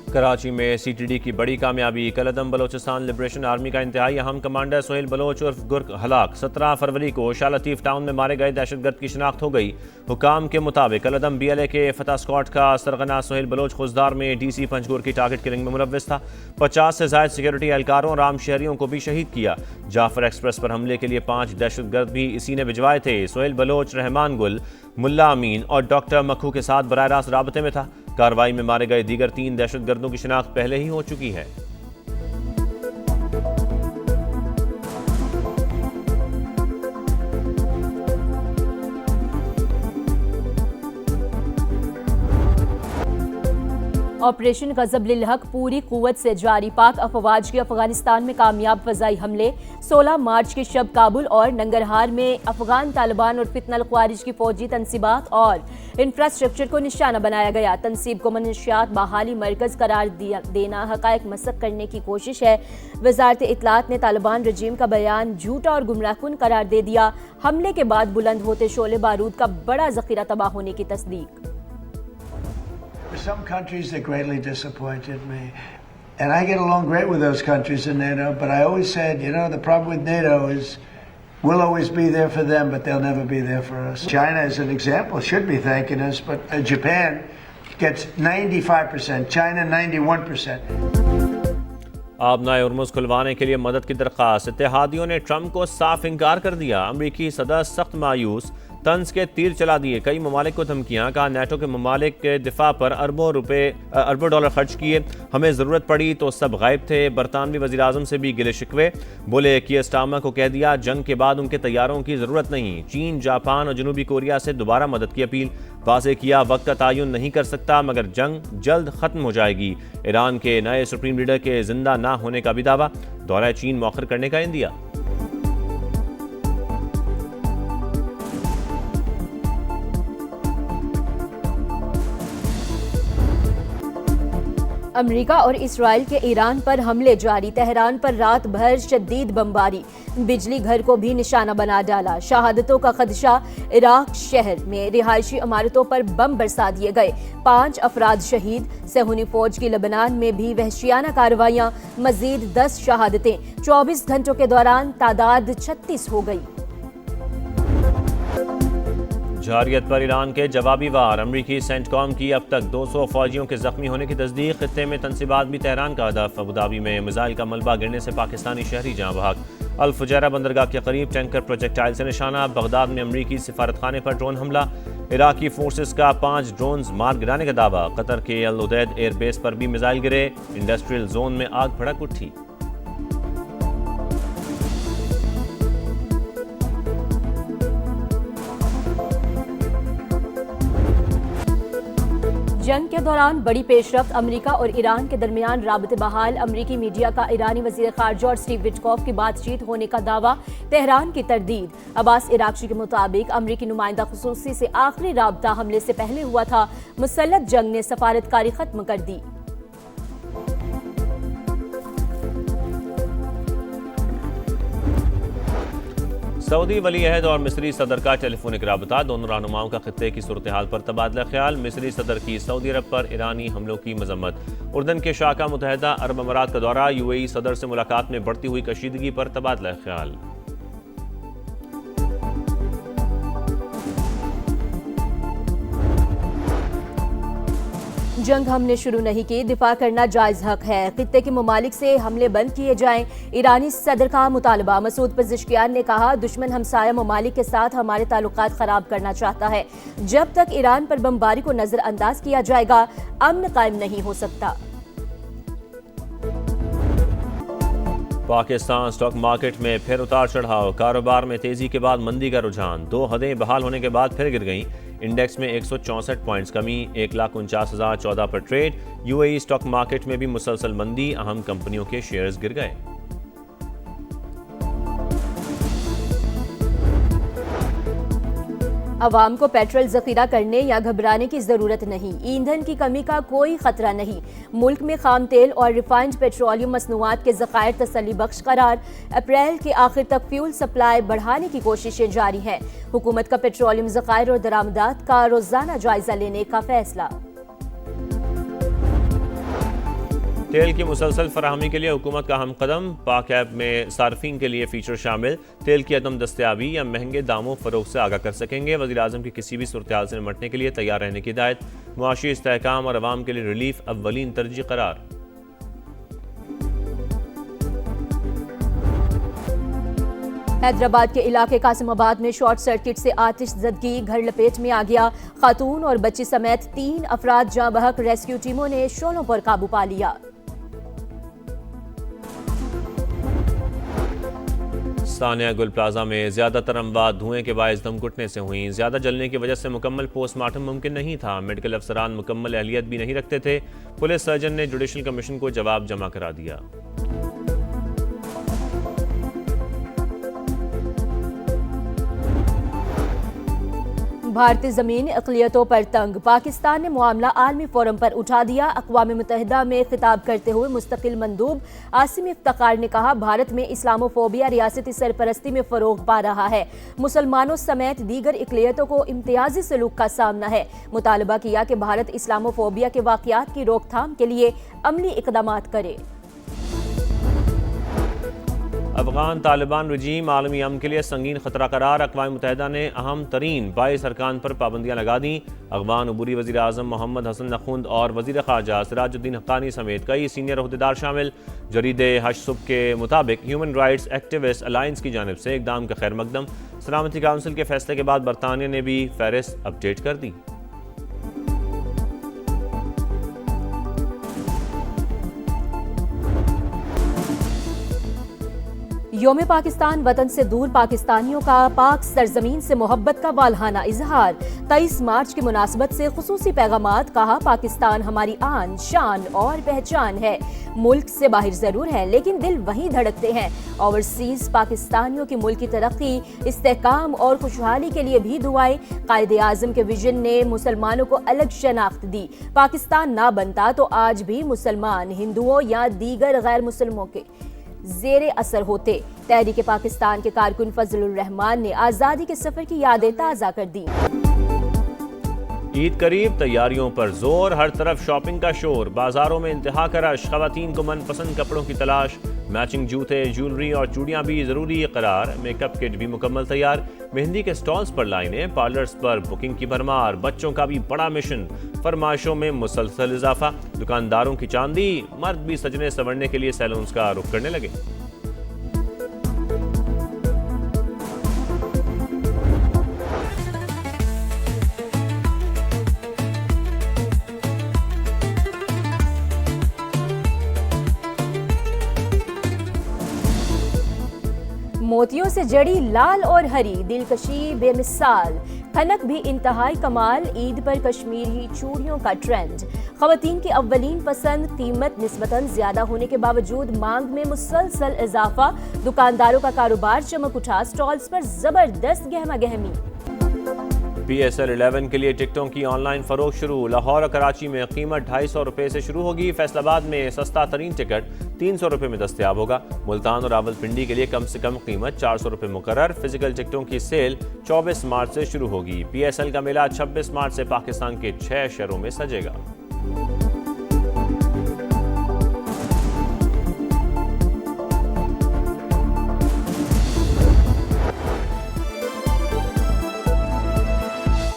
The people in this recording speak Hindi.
कराची में सीटीडी की बड़ी कामयाबी। कलअदम बलोचिस्तान लिबरेशन आर्मी का इंतहाई अहम कमांडर सोहेल बलोच उर्फ गुर्क हलाक। 17 फरवरी को शाह लतीफ टाउन में मारे गए दहशतगर्द की शिनाख्त हो गई। हुकाम के मुताबिक कलअदम BLA के फतह स्क्वाड का सरगना सोहेल बलोच खुजदार में DC पंजगुर की टारगेट किलिंग में मुलव्वस था। 50 से ज्यादा सिक्योरिटी एहलकारों और आम शहरियों को भी शहीद किया। जाफर एक्सप्रेस पर हमले के लिए 5 दहशतगर्द भी इसी ने भिजवाए थे। सोहेल बलोच रहमान गुल, मुल्ला अमीन और डॉक्टर मक्खू के साथ बराह रास्त राबते में था। कार्रवाई में मारे गए दीगर 3 दहशतगर्दों की शिनाख्त पहले ही हो चुकी है। ऑपरेशन गजब लिल हक पूरी कुव्वत से जारी। पाक अफवाज के अफगानिस्तान में कामयाब फजाई हमले। 16 मार्च के शब काबुल और नंगरहार में अफगान तालिबान और फितनल ख्वारिज की फौजी तनसीबात और इंफ्रास्ट्रक्चर को निशाना बनाया गया। तनसीब को मनशियात बहाली मरकज करार देना हकायक मसक करने की कोशिश है। वजारत इत्तलात ने तालिबान रजीम का बयान झूठा और गुमराहकुन करार दे दिया। हमले के बाद बुलंद होते शोले बारूद का बड़ा जखीरा तबाह होने की तस्दीक। Some countries that greatly disappointed me, and I get along great with those countries in NATO, but I always said, the problem with NATO is we'll always be there for them, but they'll never be there for us. China, as an example, should be thanking us, but Japan gets 95%, China 91%. आबनाए उर्मुज़ खुलवाने के लिए मदद की दरख्वास्त। इत्तेहादियों ने ट्रंप को साफ इनकार कर दिया। अमरीकी सदर सख्त मायूस, तंज के तीर चला दिए। कई ममालिक को धमकियां। कहा नेटो के ममालिक के दिफा पर अरबों डॉलर खर्च किए, हमें ज़रूरत पड़ी तो सब गायब थे। बरतानवी वज़ीर आज़म से भी गिले शिकवे। बोले कि स्टामा को कह दिया जंग के बाद उनके तैयारों की ज़रूरत नहीं। चीन, जापान और जनूबी कोरिया से दोबारा मदद की अपील। वाज़े किया वक्त का तयन नहीं कर सकता मगर जंग जल्द ख़त्म हो जाएगी। ईरान के नए सुप्रीम लीडर के जिंदा ना होने का भी दावा। दौरा चीन मौखर करने का इंदिया। अमेरिका और इसराइल के ईरान पर हमले जारी। तेहरान पर रात भर शदीद बमबारी। बिजली घर को भी निशाना बना डाला। शहादतों का खदशा। इराक शहर में रिहायशी इमारतों पर बम बरसा दिए गए। 5 अफराद शहीद। सहूनी फौज की लबनान में भी वहशियाना कार्रवाइयां। मजीद 10 शहादतें। 24 घंटों के दौरान तादाद 36 हो गई। जारियत पर ईरान के जवाबी वार। अमरीकी सेंटकॉम की अब तक 200 फौजियों के जख्मी होने की तस्दीक। खित्ते में तनसीबात भी तेहरान का हदफ। अबूधाबी में मिसाइल का मलबा गिरने से पाकिस्तानी शहरी जाँ बहक। अल फुजैरा बंदरगाह के करीब टैंकर प्रोजेक्टाइल से निशाना। बगदाद में अमरीकी सिफारतखाने पर ड्रोन हमला। इराकी फोर्सेस का 5 ड्रोन्स मार गिराने का दावा। कतर के अल उदैद एयरबेस पर भी मिसाइल गिरे। इंडस्ट्रियल जोन में आग भड़क उठी। जंग के दौरान बड़ी पेशरफ्त। अमेरिका और ईरान के दरमियान राबते बहाल। अमेरिकी मीडिया का ईरानी वजीर खारजा और स्टीव विटकॉफ की बातचीत होने का दावा। तेहरान की तरदीद। अब्बास इराक्ची के मुताबिक अमेरिकी नुमाइंदा खुसूसी से आखिरी राबता हमले से पहले हुआ था। मुसल्लत जंग ने सफारतकारी खत्म कर दी। सऊदी वली अहद और मिस्री सदर का टेलीफोनिक राबता। दोनों रहनुमाओं का खित्ते की सूरत हाल पर तबादला ख्याल। मिस्री सदर की सऊदी अरब पर ईरानी हमलों की मजम्मत। उर्दन के शाह का मुत्तहिदा अरब अमारात का दौरा। UAE सदर से मुलाकात में बढ़ती हुई कशीदगी पर तबादला ख्याल। जंग हमने शुरू नहीं की, दिफा करना जायज हक है। खित्ते के ममालिक से हमले बंद किए जाएं। ईरानी सदर का मुतालबा। मसूद पज़ेश्कियान ने कहा दुश्मन हमसाया ममालिक के साथ हमारे ताल्लुकात खराब करना चाहता है। जब तक ईरान पर बमबारी को नजरअंदाज किया जाएगा अमन कायम नहीं हो सकता। पाकिस्तान स्टॉक मार्केट में फिर उतार चढ़ाव। कारोबार में तेजी के बाद मंदी का रुझान। 2 हदें बहाल होने के बाद फिर गिर गईं। इंडेक्स में 164 पॉइंट्स कमी। 1,49,014 पर ट्रेड। UAE स्टॉक मार्केट में भी मुसलसल मंदी। अहम कंपनियों के शेयर्स गिर गए। अवाम को पेट्रोल जखीरा करने या घबराने की जरूरत नहीं। ईंधन की कमी का कोई खतरा नहीं। मुल्क में खाम तेल और रिफाइंड पेट्रोलियम मसनूआत के ज़खायर तसल्ली बख्श करार। अप्रैल के आखिर तक फ्यूल सप्लाई बढ़ाने की कोशिशें जारी हैं। हुकूमत का पेट्रोलियम ज़खायर और दरामदात का रोजाना जायजा लेने का फैसला। तेल की मुसलसल फराहमी के लिए हुकूमत का अहम कदम। पाक ऐप में सार्फिन के लिए फीचर शामिल। तेल की अदम दस्तयाबी या महंगे दामों फरोख्त से आगाह कर सकेंगे। वज़ीर-ए-आज़म की किसी भी सूरत हाल से निपटने के लिए तैयार रहने की हिदायत। मुआशी इस्तेहकाम और अवाम के लिए रिलीफ अव्वलीन तरजीह करार। हैदराबाद के इलाके कासिमाबाद में शॉर्ट सर्किट से आतिश ज़दगी, घर लपेट में आ गया। खातून और बच्ची समेत 3 अफराद जाँ बहक। रेस्क्यू टीमों ने शोलों पर काबू पा लिया। सानिया गुल प्लाजा में ज्यादातर अमवात धुएं के बायस दम घुटने से हुई। ज्यादा जलने की वजह से मुकम्मल पोस्टमार्टम मुमकिन नहीं था। मेडिकल अफसरान मुकम्मल अहलियत भी नहीं रखते थे। पुलिस सर्जन ने जुडिशल कमीशन को जवाब जमा करा दिया। भारतीय ज़मीन अक़लियतों पर तंग। पाकिस्तान ने मामला आलमी फोरम पर उठा दिया। अक़वाम मुत्तहिदा में खिताब करते हुए मुस्तकिल मंदूब आसिम इफ्तिकार ने कहा, भारत में इस्लामोफोबिया रियासती सरपरस्ती में फ़रोग़ पा रहा है। मुसलमानों समेत दीगर अक़लियतों को इम्तियाजी सलूक का सामना है। मुतालबा किया कि भारत इस्लामोफोबिया के वाक़यात की रोकथाम के लिए अमली इक़दामात करे। अफगान तालिबान रजीम आलमी अमन के लिए संगीन खतरा करार। अक़वाम मुत्तहिदा ने अहम तरीन 22 अरकान पर पाबंदियाँ लगा दी। अफगान अबूरी वज़ीर आज़म मोहम्मद हसन नखुंद और वज़ीर ख़ारजा सिराजुद्दीन हक़ानी समेत कई सीनियर ओहदेदार शामिल। जरीदे हश सुबह के मुताबिक ह्यूमन राइट्स एक्टिविस्ट अलायंस की जानिब से इक़दाम का खैर मकदम। सलामती काउंसिल के फैसले के बाद बरतानिया ने भी फहरिस्त अपडेट कर दी। योम पाकिस्तान, वतन से दूर पाकिस्तानियों का पाक सरजमीन से मोहब्बत का वालहाना इजहार। 23 मार्च की मुनासबत से खुसूसी पैगामात। कहा, पाकिस्तान हमारी आन, शान और पहचान है। मुल्क से बाहर जरूर है लेकिन दिल वहीं धड़कते हैं। ओवरसीज पाकिस्तानियों की मुल्क की तरक्की, इस्तेहकाम और खुशहाली के लिए भी दुआएं। कायदे आजम के विजन ने मुसलमानों को अलग शनाख्त दी। पाकिस्तान ना बनता तो आज भी मुसलमान हिंदुओं या दीगर गैर मुसलमों के जेरे असर होते। तहरीक पाकिस्तान के कारकुन फजलुर रहमान ने आज़ादी के सफर की यादें ताज़ा कर दी। ईद करीब, तैयारियों पर जोर। हर तरफ शॉपिंग का शोर। बाजारों में इंतहा का रश। खवातीन को मनपसंद कपड़ों की तलाश। मैचिंग जूते, ज्वेलरी और चूड़ियां भी जरूरी करार। मेकअप किट भी मुकम्मल तैयार। मेहंदी के स्टॉल्स पर लाइनें। पार्लर्स पर बुकिंग की भरमार। बच्चों का भी बड़ा मिशन। फरमाइशों में मुसलसल इजाफा। दुकानदारों की चांदी। मर्द भी सजने संवरने के लिए सैलून्स का रुख करने लगे। मोतियों से जड़ी लाल और हरी, दिलकशी बेमिसाल। खनक भी इंतहाई कमाल। ईद पर कश्मीरी चूड़ियों का ट्रेंड। खवातीन की अव्वलीन पसंद। कीमत निस्बतन ज्यादा होने के बावजूद मांग में मुसलसल इजाफा। दुकानदारों का कारोबार चमक उठा। स्टॉल्स पर जबरदस्त गहमा गहमी। PSL 11 के लिए टिकटों की ऑनलाइन फरोख्त शुरू। लाहौर और कराची में कीमत 250 रुपये से शुरू होगी। फैसलाबाद में सस्ता तरीन टिकट 300 रुपये में दस्तयाब होगा। मुल्तान और रावलपिंडी के लिए कम से कम कीमत 400 रुपये मुकर्रर। फिजिकल टिकटों की सेल 24 मार्च से शुरू होगी। PSL का मेला 26 मार्च से पाकिस्तान के 6 शहरों में सजेगा।